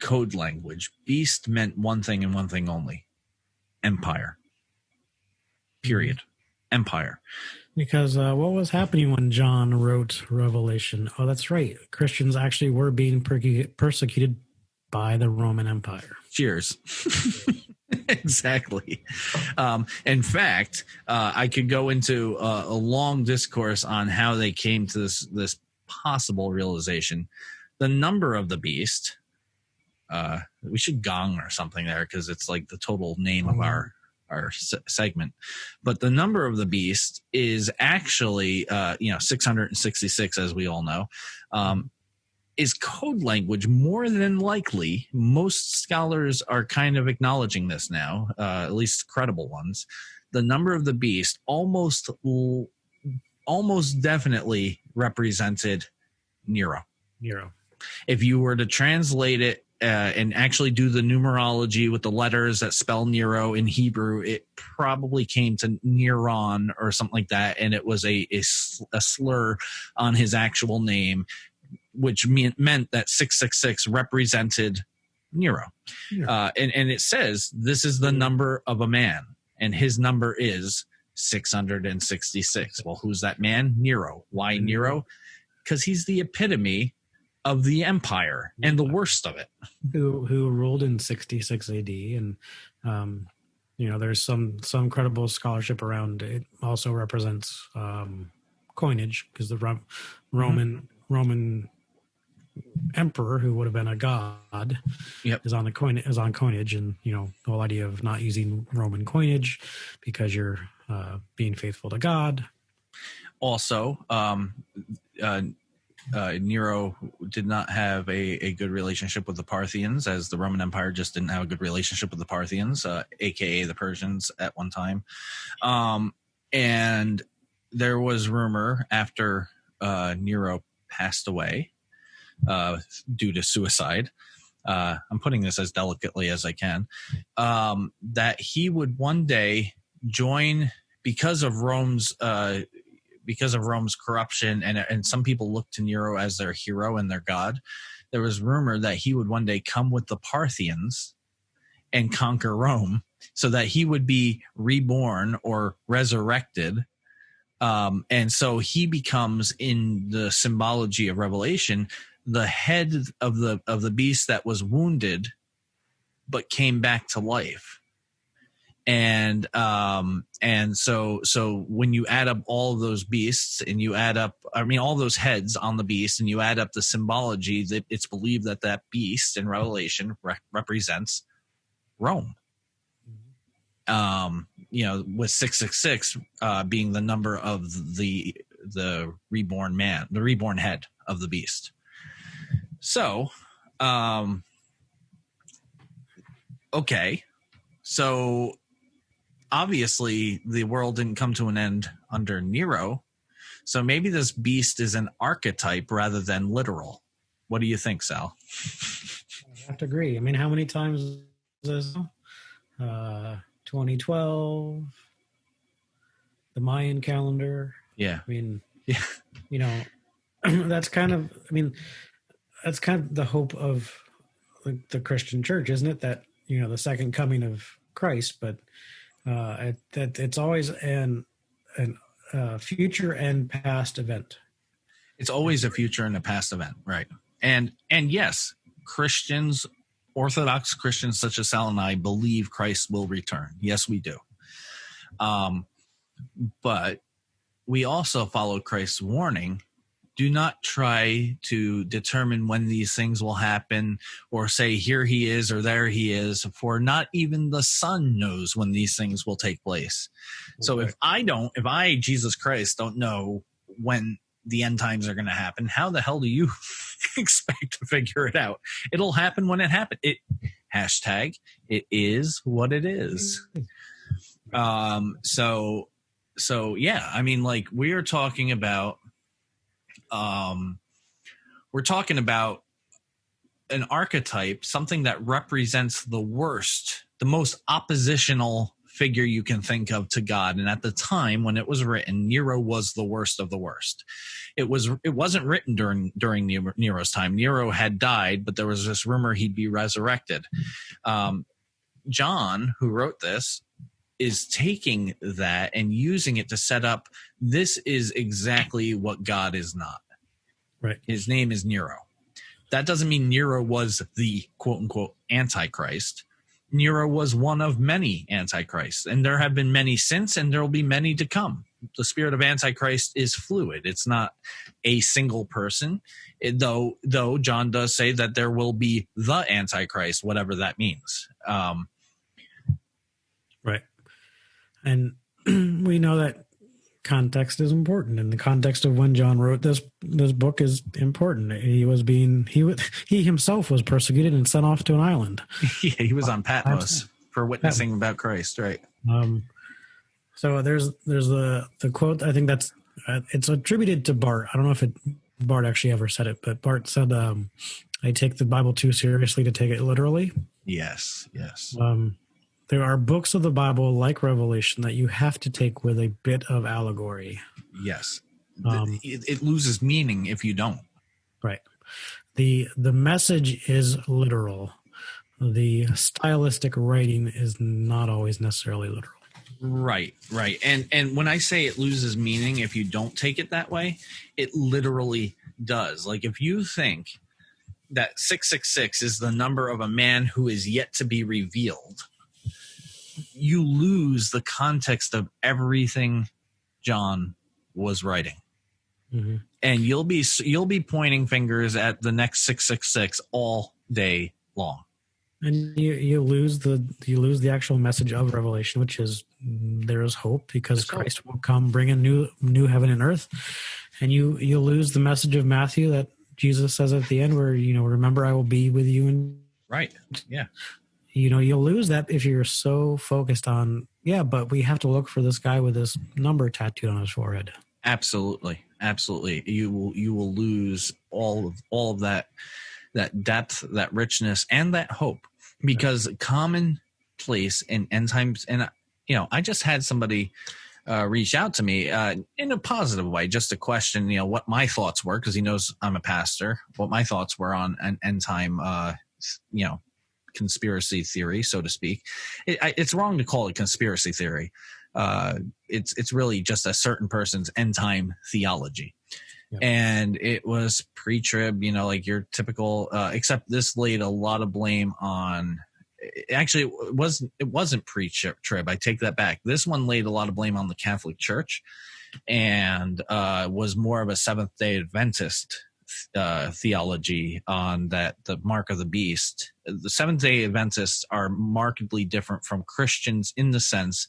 code language, beast meant one thing and one thing only: empire. Period. Empire. Because what was happening when John wrote Revelation? Oh, that's right. Christians actually were being persecuted by the Roman Empire. Cheers. Exactly. In fact, I could go into a long discourse on how they came to this possible realization. The number of the beast, we should gong or something there because it's like the total name of our segment, but the number of the beast is actually 666, as we all know, is code language. More than likely, most scholars are kind of acknowledging this now, at least credible ones. The number of the beast almost definitely represented Nero. If you were to translate it and actually do the numerology with the letters that spell Nero in Hebrew, it probably came to Neron or something like that, and it was a slur on his actual name, which meant that 666 represented Nero. Yeah. And it says this is the number of a man, and his number is 666. Well, who's that man? Nero. Why Nero? Because he's the epitome of the empire and the worst of it, who ruled in 66 AD, and there's some credible scholarship around it. Also represents coinage, because the Roman emperor, who would have been a god, is on coinage, and the whole idea of not using Roman coinage because you're being faithful to God. Also, Nero did not have a good relationship with the Parthians, as the Roman Empire just didn't have a good relationship with the Parthians, aka the Persians at one time. And there was rumor after Nero passed away due to suicide. I'm putting this as delicately as I can, that he would one day join, because of Rome's corruption, and some people look to Nero as their hero and their god. There was rumor that he would one day come with the Parthians and conquer Rome, so that he would be reborn or resurrected. And so he becomes, in the symbology of Revelation, the head of the beast that was wounded but came back to life. And so when you add up all of those beasts, and you add up, all those heads on the beast, and you add up the symbology, that it's believed that beast in Revelation represents Rome. With 666 being the number of the reborn man, the reborn head of the beast. So, okay. So obviously the world didn't come to an end under Nero. So maybe this beast is an archetype rather than literal. What do you think, Sal? I have to agree. How many times is this? 2012, the Mayan calendar. Yeah. That's kind of the hope of the Christian church, isn't it? That, the second coming of Christ, but it's always an future and past event. It's always a future and a past event. Right. And yes, Christians, Orthodox Christians such as Sal and I, believe Christ will return. Yes, we do. But we also follow Christ's warning. Do not try to determine when these things will happen, or say, here he is or there he is, for not even the Son knows when these things will take place. Okay. So if I, Jesus Christ, don't know when the end times are going to happen, how the hell do you expect to figure it out? It'll happen when it happens. It is what it is. So yeah, we are talking about, we're talking about an archetype, something that represents the worst, the most oppositional figure you can think of to God. And at the time when it was written, Nero was the worst of the worst. It wasn't written during Nero's time. Nero had died, but there was this rumor he'd be resurrected. John, who wrote this, is taking that and using it to set up, this is exactly what God is not. Right. His name is Nero. That doesn't mean Nero was the quote unquote Antichrist. Nero was one of many antichrists, and there have been many since, and there will be many to come. The spirit of Antichrist is fluid. It's not a single person, though John does say that there will be the Antichrist, whatever that means. Right. And we know that context is important, and the context of when John wrote this book is important. He himself was persecuted and sent off to an island. Yeah, he was on Patmos for witnessing about Christ, right? So there's the quote. I think that's it's attributed to Bart. I don't know if Bart actually ever said it, but Bart said, "I take the Bible too seriously to take it literally." Yes. There are books of the Bible like Revelation that you have to take with a bit of allegory. Yes. It loses meaning if you don't. Right. The message is literal. The stylistic writing is not always necessarily literal. Right. And when I say it loses meaning if you don't take it that way, it literally does. Like if you think that 666 is the number of a man who is yet to be revealed, you lose the context of everything John was writing. Mm-hmm. And you'll be pointing fingers at the next 666 all day long. And you lose the actual message of Revelation, which is there is hope because Christ will come, bring a new heaven and earth. And you lose the message of Matthew that Jesus says at the end, where, remember, I will be with you. And, Right. Yeah. you'll lose that if you're so focused on, but we have to look for this guy with this number tattooed on his forehead. Absolutely. Absolutely. You will lose all of that depth, that richness, and that hope, because commonplace in end times. And, I just had somebody reach out to me in a positive way, just to question, what my thoughts were, because he knows I'm a pastor, what my thoughts were on an end time, conspiracy theory, so to speak. It's wrong to call it conspiracy theory. It's really just a certain person's end time theology. Yep. And it was pre-trib, like your typical, except this laid a lot of blame on. Actually, it wasn't pre-trib. I take that back. This one laid a lot of blame on the Catholic Church, and was more of a Seventh-day Adventist theology on that, the mark of the beast. The Seventh-day Adventists are markedly different from Christians in the sense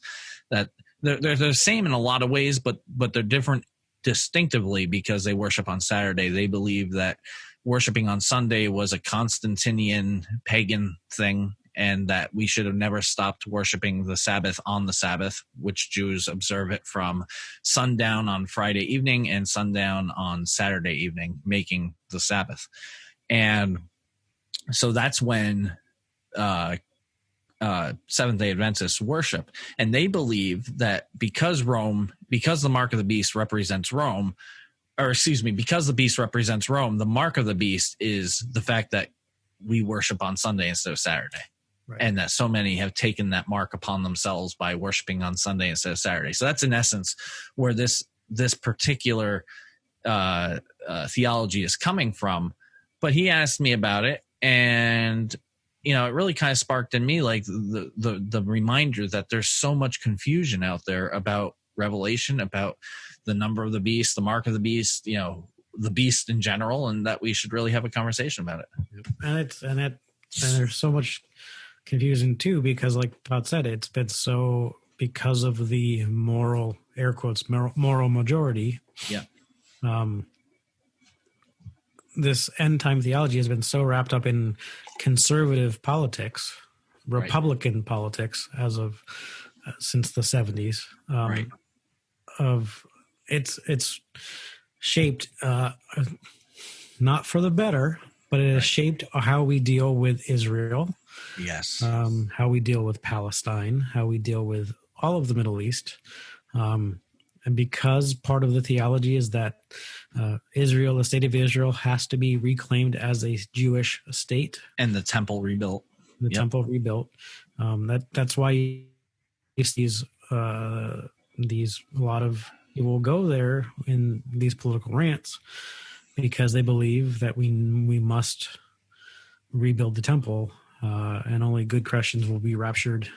that they're the same in a lot of ways, but they're different distinctively because they worship on Saturday. They believe that worshiping on Sunday was a Constantinian pagan thing, and that we should have never stopped worshiping the Sabbath on the Sabbath, which Jews observe it from sundown on Friday evening and sundown on Saturday evening, making the Sabbath. And so that's when Seventh-day Adventists worship. And they believe that because the mark of the beast represents Rome, because the beast represents Rome, the mark of the beast is the fact that we worship on Sunday instead of Saturday. Right. And that so many have taken that mark upon themselves by worshiping on Sunday instead of Saturday. So that's in essence where this particular theology is coming from. But he asked me about it, and it really kind of sparked in me like the reminder that there's so much confusion out there about Revelation, about the number of the beast, the mark of the beast, the beast in general, and that we should really have a conversation about it. And there's so much confusing too, because like Todd said, it's been so, because of the moral, air quotes, moral majority. Yeah. This end time theology has been so wrapped up in conservative politics, Republican politics, as of since the 70s. Right. It's shaped not for the better, but it has shaped how we deal with Israel. Yes. How we deal with Palestine, how we deal with all of the Middle East. And because part of the theology is that Israel, the state of Israel, has to be reclaimed as a Jewish state. And the temple rebuilt. Temple rebuilt. That's why these a lot of people go there in these political rants, because they believe that we must rebuild the temple. And only good Christians will be raptured.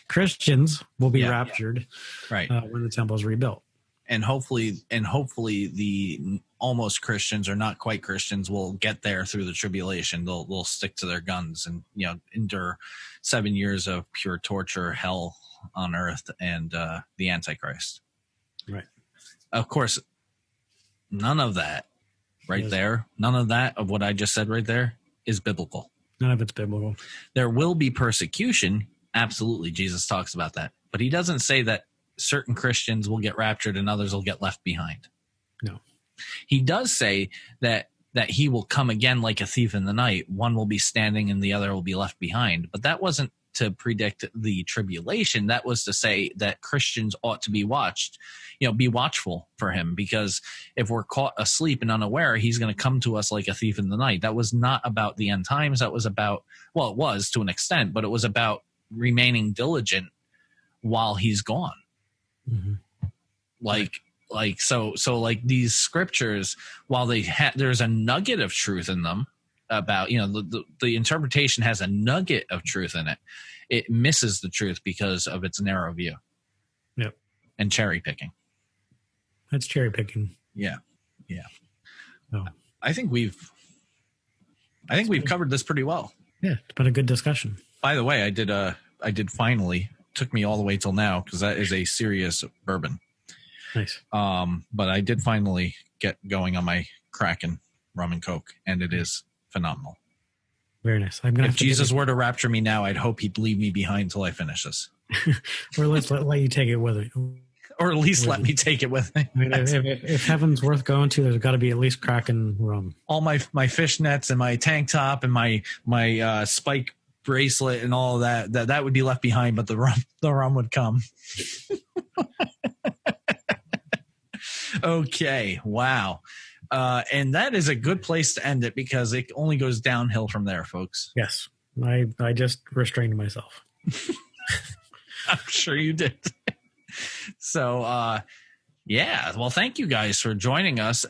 Christians will be raptured, right, when the temple is rebuilt. And hopefully, the almost Christians or not quite Christians will get there through the tribulation. They'll stick to their guns and endure 7 years of pure torture, hell on earth, and the Antichrist. Right. Of course, none of that there, none of that of what I just said right there is biblical. None of it's biblical. There will be persecution. Absolutely. Jesus talks about that. But he doesn't say that certain Christians will get raptured and others will get left behind. No. He does say that he will come again like a thief in the night. One will be standing and the other will be left behind. But that wasn't to predict the tribulation. That was to say that Christians ought to be watched, be watchful for him, because if we're caught asleep and unaware, he's going to come to us like a thief in the night. That was not about the end times. That was about, well, it was to an extent, but it was about remaining diligent while he's gone. Mm-hmm. So these scriptures, while there's a nugget of truth in them about, the interpretation has a nugget of truth in it. It misses the truth because of its narrow view. Yep. And cherry picking. That's cherry picking. Yeah. Yeah. Oh. I think we've covered this pretty well. Yeah. It's been a good discussion. By the way, I did finally, took me all the way till now, because that is a serious bourbon. Nice. But I did finally get going on my Kraken. rum and Coke, and it is phenomenal. Very nice. I'm gonna. If Jesus were to rapture me now, I'd hope he'd leave me behind till I finish this, or let's let you take it with it. or at least let me take it with me. I mean, if heaven's worth going to, there's got to be at least Kraken rum. All my fishnets and my tank top and my spike bracelet and all of that would be left behind, but the rum would come. Okay, wow. And that is a good place to end it because it only goes downhill from there, folks. Yes. I just restrained myself. I'm sure you did. So, yeah. Well, thank you guys for joining us.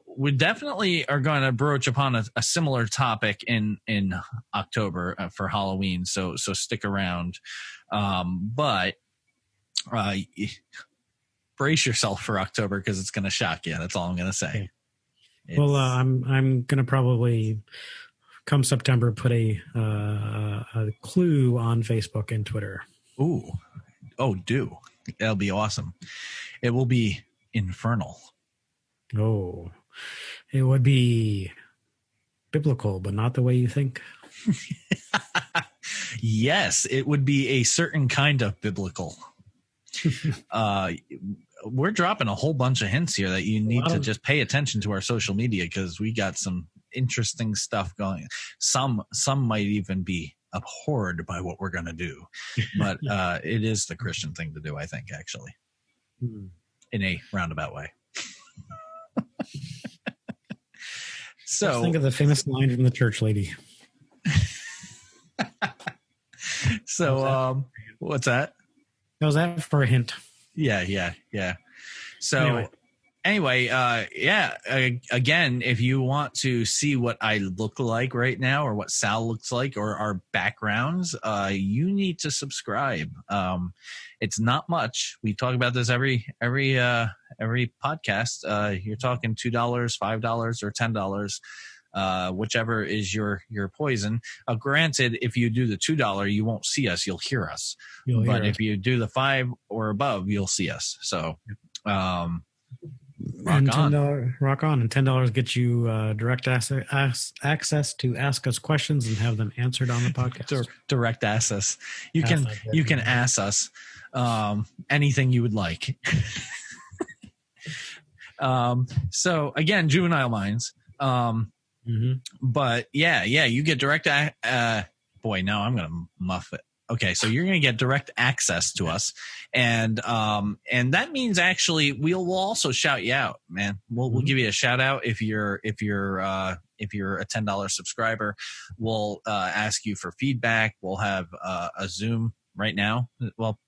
We definitely are going to broach upon a similar topic in October for Halloween. So stick around. But brace yourself for October because it's going to shock you. That's all I'm going to say. Well, I'm going to probably come September put a clue on Facebook and Twitter. Ooh. Oh, do. That'll be awesome. It will be infernal. Oh, it would be biblical, but not the way you think. Yes, it would be a certain kind of biblical. We're dropping a whole bunch of hints here that you need to just pay attention to our social media because we got some interesting stuff going. Some might even be abhorred by what we're going to do, but it is the Christian thing to do, I think, actually, in a roundabout way. So just think of the famous line from the church lady. So what's that? How's that for a hint? Yeah. So anyway, again, if you want to see what I look like right now or what Sal looks like or our backgrounds, you need to subscribe. It's not much. We talk about this every podcast. You're talking $2, $5, or $10. Whichever is your poison. Granted, if you do the $2, you won't see us; you'll hear us. If you do the $5 or above, you'll see us. So, rock on. And $10 gets you direct access to ask us questions and have them answered on the podcast. Direct access. You can ask us anything you would like. So again, Juvenile Minds. But yeah, you get direct. Boy, now I'm gonna muff it. Okay, so you're gonna get direct access to us, and that means actually we'll also shout you out, man. We'll give you a shout out if you're a $10 subscriber. We'll ask you for feedback. We'll have a Zoom right now. Well,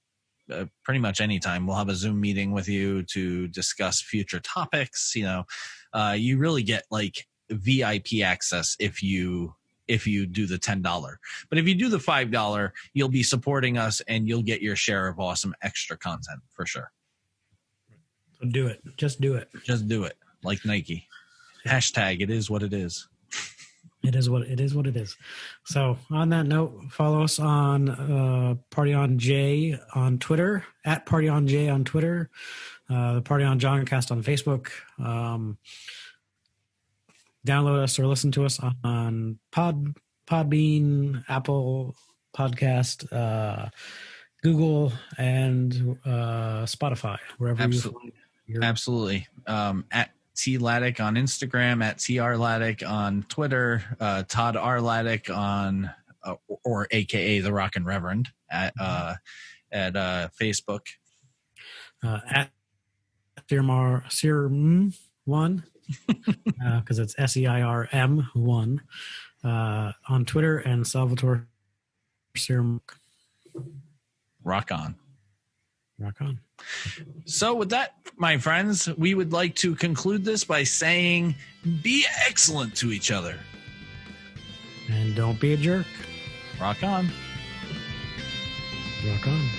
pretty much anytime we'll have a Zoom meeting with you to discuss future topics. You really get like VIP access if you do the $10, but if you do the $5, you'll be supporting us and you'll get your share of awesome extra content for sure. So do it. Just do it. Like Nike. Hashtag it is what it is. It is what it is. So on that note, follow us on Party on J on Twitter, at Party on J on Twitter, the Party on Johncast on Facebook. Download us or listen to us on Podbean, Apple Podcast, Google, and Spotify, wherever you find your... Absolutely. At T Laddick on Instagram, at TR Laddick on Twitter, Todd R Laddick on, or AKA the Rockin' Reverend at Facebook. At Seirm1. Because it's SEIRM1 on Twitter, and Salvatore Serum. Rock on. So with that, my friends, we would like to conclude this by saying be excellent to each other. And don't be a jerk. Rock on. Rock on.